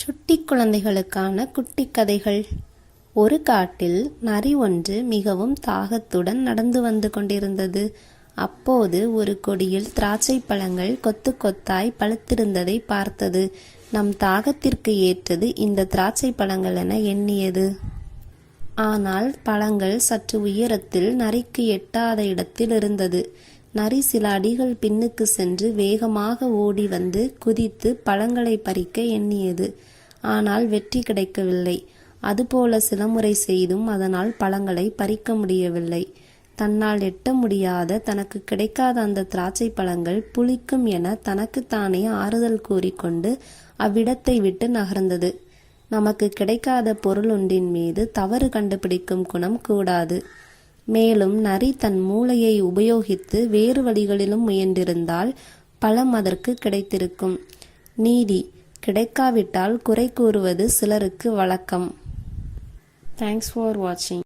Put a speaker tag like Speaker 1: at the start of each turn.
Speaker 1: சுட்டி குழந்தைகளுக்கான குட்டி கதைகள். ஒரு காட்டில் நரி ஒன்று மிகவும் தாகத்துடன் நடந்து வந்து கொண்டிருந்தது. அப்போது ஒரு கொடியில் திராட்சை பழங்கள் கொத்து கொத்தாய் பழுத்திருந்ததை பார்த்தது. நம் தாகத்திற்கு ஏற்றது இந்த திராட்சை பழங்கள் என எண்ணியது. ஆனால் பழங்கள் சற்று உயரத்தில் நரிக்கு எட்டாத இடத்தில் இருந்தது. நரி சில அடிகள் பின்னுக்கு சென்று வேகமாக ஓடி வந்து குதித்து பழங்களை பறிக்க எண்ணியது. ஆனால் வெற்றி கிடைக்கவில்லை. அதுபோல சில முறை செய்தும் அதனால் பழங்களை பறிக்க முடியவில்லை. தன்னால் எட்ட முடியாத, தனக்கு கிடைக்காத அந்த திராட்சை பழங்கள் புளிக்கும் என தனக்குத்தானே ஆறுதல் கூறிக்கொண்டு அவ்விடத்தை விட்டு நகர்ந்தது. நமக்கு கிடைக்காத பொருள் ஒன்றின் மீது தவறு கண்டுபிடிக்கும் குணம் கூடாது. மேலும் நரி தன் மூளையை உபயோகித்து வேறு வழிகளிலும் முயன்றிருந்தால் பழம் அதற்கு கிடைத்திருக்கும். நீதி: கிடைக்காவிட்டால் குறை கூறுவது சிலருக்கு வழக்கம். தேங்க்ஸ் ஃபார் வாட்சிங்.